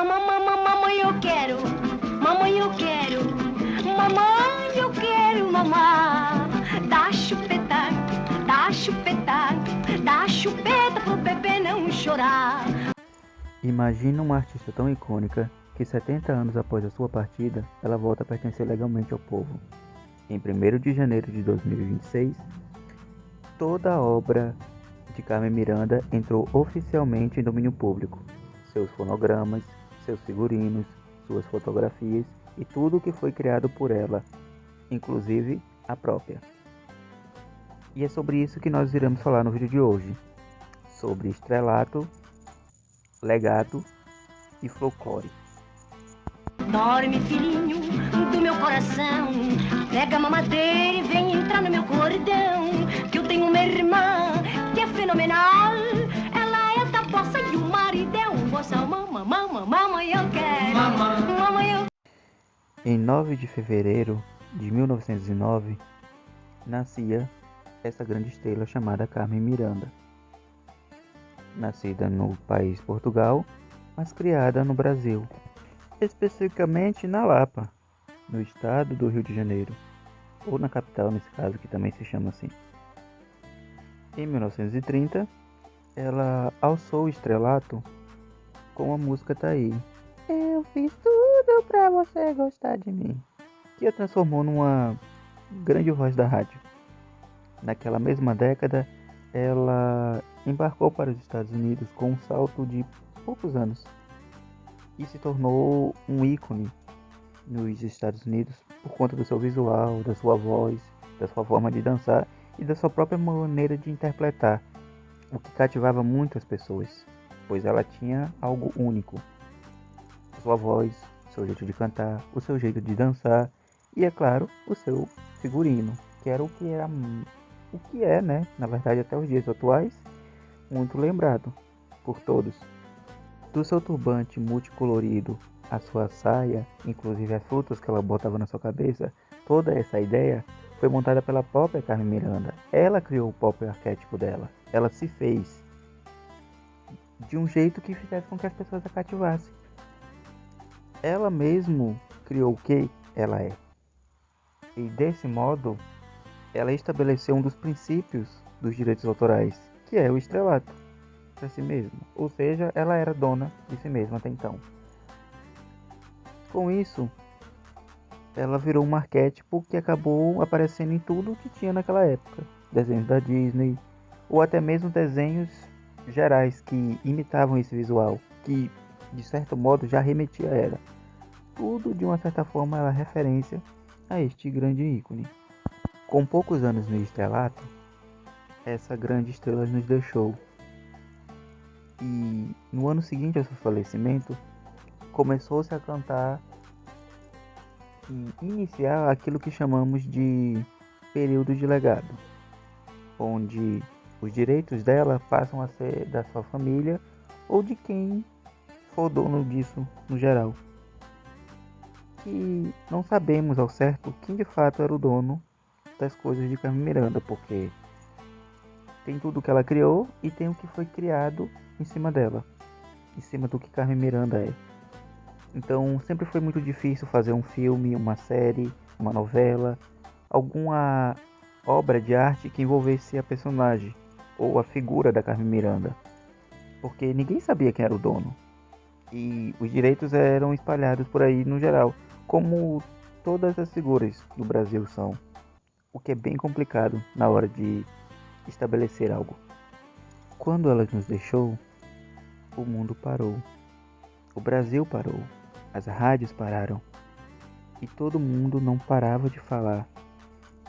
Mamãe, eu quero. Mamãe, eu quero. Mamãe, eu quero mamar. Dá chupeta, dá chupeta, dá chupeta pro bebê não chorar. Imagina uma artista tão icônica que 70 anos após a sua partida, ela volta a pertencer legalmente ao povo. Em 1º de janeiro de 2026, toda a obra de Carmen Miranda entrou oficialmente em domínio público. Seus fonogramas, seus figurinos, suas fotografias e tudo o que foi criado por ela, inclusive a própria. E é sobre isso que nós iremos falar no vídeo de hoje, sobre estrelato, legado e folclore. Dorme, filhinho do meu coração, pega a mamadeira e vem entrar no meu cordão, que eu tenho uma irmã que é fenomenal. Ela é da bossa e o marido é um boçal. Mamãe, eu quero. Mamãe, eu... Em 9 de fevereiro de 1909, nascia essa grande estrela chamada Carmen Miranda. Nascida no país Portugal, mas criada no Brasil, especificamente na Lapa, no estado do Rio de Janeiro, ou na capital nesse caso, que também se chama assim. Em 1930, ela alçou o estrelato com a música Tá Aí. Eu fiz tudo pra você gostar de mim, que a transformou numa grande voz da rádio. Naquela mesma década, ela embarcou para os Estados Unidos com um salto de poucos anos e se tornou um ícone nos Estados Unidos por conta do seu visual, da sua voz, da sua forma de dançar e da sua própria maneira de interpretar, o que cativava muitas pessoas, pois ela tinha algo único. A sua voz, o seu jeito de cantar, o seu jeito de dançar e, é claro, o seu figurino, que era o que é, né, na verdade até os dias atuais, muito lembrado por todos. Do seu turbante multicolorido, a sua saia, inclusive as frutas que ela botava na sua cabeça, toda essa ideia foi montada pela própria Carmen Miranda. Ela criou o próprio arquétipo dela. Ela se fez de um jeito que fizesse com que as pessoas a cativassem. Ela mesmo criou o que ela é. E desse modo, ela estabeleceu um dos princípios dos direitos autorais, que é o estrelato para si mesma. Ou seja, ela era dona de si mesma até então. Com isso, ela virou um arquétipo que acabou aparecendo em tudo que tinha naquela época. Desenhos da Disney, ou até mesmo desenhos gerais que imitavam esse visual, que de certo modo já remetia a ela. Tudo de uma certa forma era referência a este grande ícone. Com poucos anos no estrelato, essa grande estrela nos deixou. E no ano seguinte ao seu falecimento, começou-se a cantar e iniciar aquilo que chamamos de período de legado, onde os direitos dela passam a ser da sua família ou de quem for dono disso no geral. Que não sabemos ao certo quem de fato era o dono das coisas de Carmen Miranda, porque tem tudo que ela criou e tem o que foi criado em cima dela, em cima do que Carmen Miranda é. Então sempre foi muito difícil fazer um filme, uma série, uma novela, alguma obra de arte que envolvesse a personagem ou a figura da Carmen Miranda, porque ninguém sabia quem era o dono e os direitos eram espalhados por aí no geral, como todas as figuras do Brasil são, o que é bem complicado na hora de estabelecer algo. Quando ela nos deixou, o mundo parou, o Brasil parou, as rádios pararam e todo mundo não parava de falar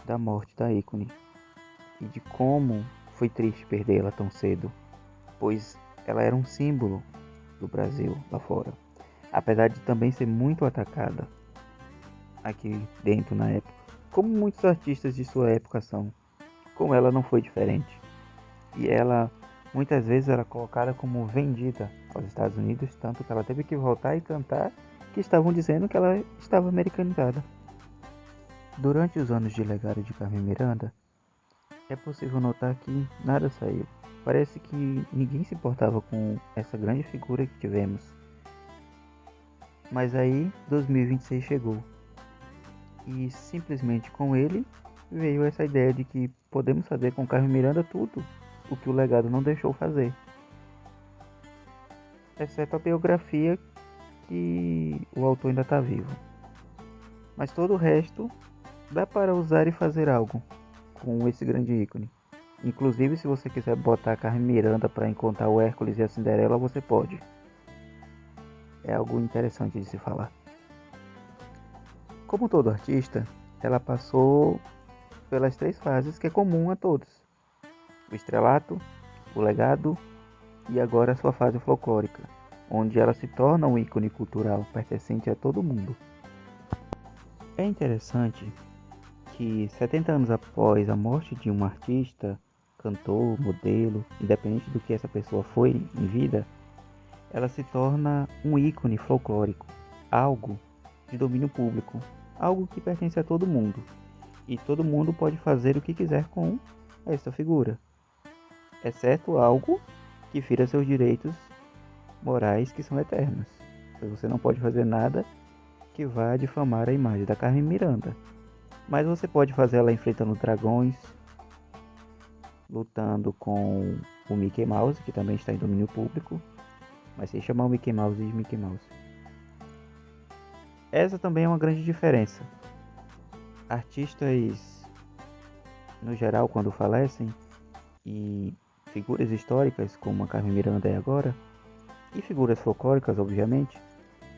da morte da ícone e de como foi triste perdê-la tão cedo, pois ela era um símbolo do Brasil lá fora, apesar de também ser muito atacada aqui dentro na época, como muitos artistas de sua época são. Com ela não foi diferente. E ela, muitas vezes, era colocada como vendida aos Estados Unidos, tanto que ela teve que voltar e cantar que estavam dizendo que ela estava americanizada. Durante os anos de legado de Carmen Miranda, é possível notar que nada saiu. Parece que ninguém se importava com essa grande figura que tivemos. Mas aí 2026 chegou e simplesmente com ele veio essa ideia de que podemos fazer com Carmen Miranda tudo o que o legado não deixou fazer, exceto a biografia que o autor ainda está vivo. Mas todo o resto dá para usar e fazer algo com esse grande ícone. Inclusive, se você quiser botar a Carmen Miranda para encontrar o Hércules e a Cinderela, você pode. É algo interessante de se falar. Como todo artista, ela passou pelas 3 fases que é comum a todos: o estrelato, o legado e agora a sua fase folclórica, onde ela se torna um ícone cultural pertencente a todo mundo. É interessante que 70 anos após a morte de um artista, cantor, modelo, independente do que essa pessoa foi em vida, ela se torna um ícone folclórico, algo de domínio público, algo que pertence a todo mundo. E todo mundo pode fazer o que quiser com essa figura, exceto algo que fira seus direitos morais que são eternos. Você não pode fazer nada que vá difamar a imagem da Carmen Miranda. Mas você pode fazer ela enfrentando dragões, lutando com o Mickey Mouse, que também está em domínio público, mas sem chamar o Mickey Mouse de Mickey Mouse. Essa também é uma grande diferença. Artistas, no geral, quando falecem, e figuras históricas, como a Carmen Miranda é agora, e figuras folclóricas, obviamente,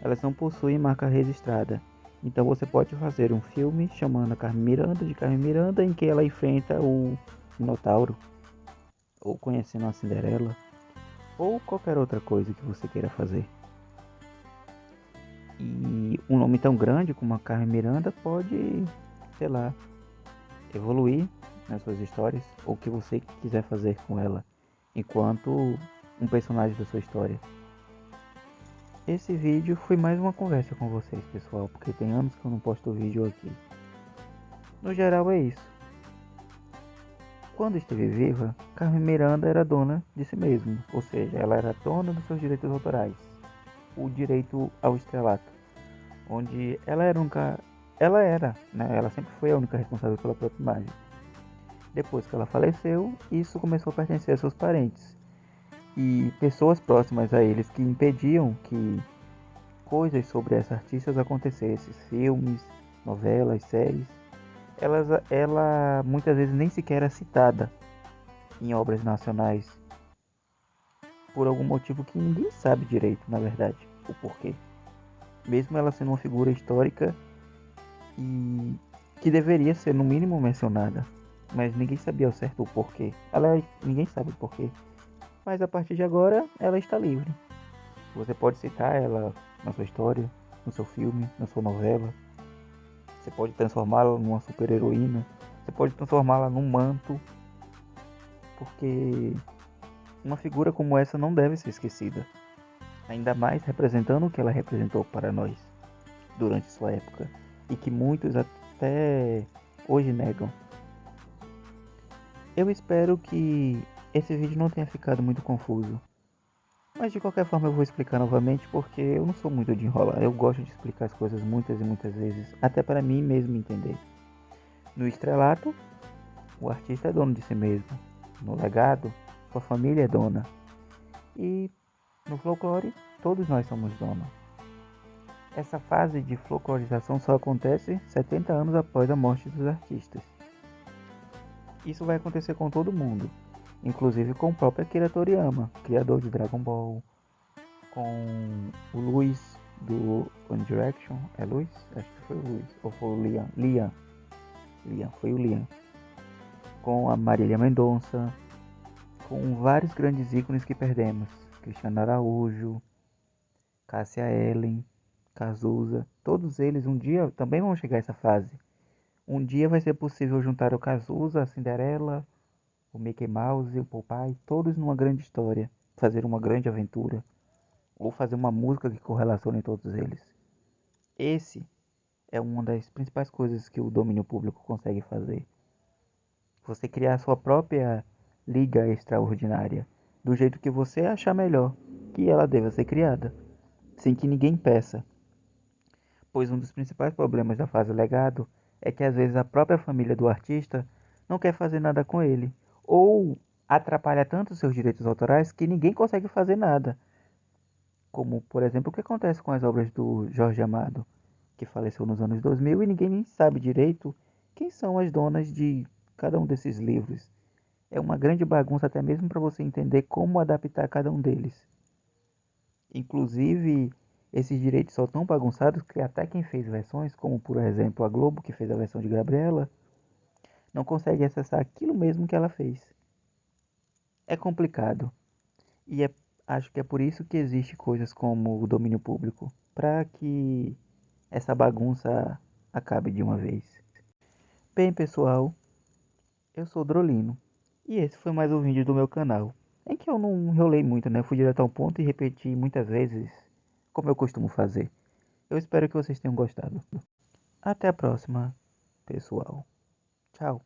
elas não possuem marca registrada. Então você pode fazer um filme chamando a Carmen Miranda de Carmen Miranda, em que ela enfrenta o Minotauro, ou conhecendo a Cinderela, ou qualquer outra coisa que você queira fazer. E um nome tão grande como a Carmen Miranda pode, sei lá, evoluir nas suas histórias, ou o que você quiser fazer com ela, enquanto um personagem da sua história. Esse vídeo foi mais uma conversa com vocês, pessoal, porque tem anos que eu não posto vídeo aqui. No geral é isso. Quando esteve viva, Carmen Miranda era dona de si mesma, ou seja, ela era dona dos seus direitos autorais, o direito ao estrelato, onde ela sempre foi a única responsável pela própria imagem. Depois que ela faleceu, isso começou a pertencer a seus parentes e pessoas próximas a eles que impediam que coisas sobre essas artistas acontecessem, filmes, novelas, séries. Ela muitas vezes nem sequer era citada em obras nacionais por algum motivo que ninguém sabe direito, na verdade, o porquê. Mesmo ela sendo uma figura histórica e que deveria ser no mínimo mencionada, mas ninguém sabia ao certo o porquê. Aliás, ninguém sabe o porquê. Mas a partir de agora, ela está livre. Você pode citar ela na sua história, no seu filme, na sua novela. Você pode transformá-la numa super heroína. Você pode transformá-la num manto. Porque uma figura como essa não deve ser esquecida. Ainda mais representando o que ela representou para nós durante sua época. E que muitos até hoje negam. Eu espero que esse vídeo não tenha ficado muito confuso. Mas de qualquer forma eu vou explicar novamente porque eu não sou muito de enrolar. Eu gosto de explicar as coisas muitas e muitas vezes, até para mim mesmo entender. No estrelato, o artista é dono de si mesmo. No legado, sua família é dona. E no folclore, todos nós somos donos. Essa fase de folclorização só acontece 70 anos após a morte dos artistas. Isso vai acontecer com todo mundo, inclusive com o próprio Akira Toriyama, criador de Dragon Ball, com o Luiz do One Direction. É Luiz? Acho que foi o Luiz, ou foi o Liam? Liam, foi o Liam. Com a Marília Mendonça, com vários grandes ícones que perdemos. Cristiano Araújo, Cássia Eller, Cazuza, todos eles um dia também vão chegar a essa fase. Um dia vai ser possível juntar o Cazuza, a Cinderela, o Mickey Mouse, o Popeye, todos numa grande história, fazer uma grande aventura, ou fazer uma música que correlacione todos eles. Esse é uma das principais coisas que o domínio público consegue fazer. Você criar a sua própria liga extraordinária, do jeito que você achar melhor que ela deva ser criada, sem que ninguém peça, pois um dos principais problemas da fase legado é que às vezes a própria família do artista não quer fazer nada com ele, ou atrapalha tanto os seus direitos autorais que ninguém consegue fazer nada. Como, por exemplo, o que acontece com as obras do Jorge Amado, que faleceu nos anos 2000 e ninguém nem sabe direito quem são as donas de cada um desses livros. É uma grande bagunça até mesmo para você entender como adaptar cada um deles. Inclusive, esses direitos são tão bagunçados que até quem fez versões, como por exemplo a Globo, que fez a versão de Gabriela, não consegue acessar aquilo mesmo que ela fez. É complicado. E acho que é por isso que existe coisas como o domínio público, para que essa bagunça acabe de uma vez. Bem, pessoal, eu sou o Drolino e esse foi mais um vídeo do meu canal, em que eu não enrolei muito, né? Fui direto ao ponto e repeti muitas vezes, como eu costumo fazer. Eu espero que vocês tenham gostado. Até a próxima, pessoal. Tchau.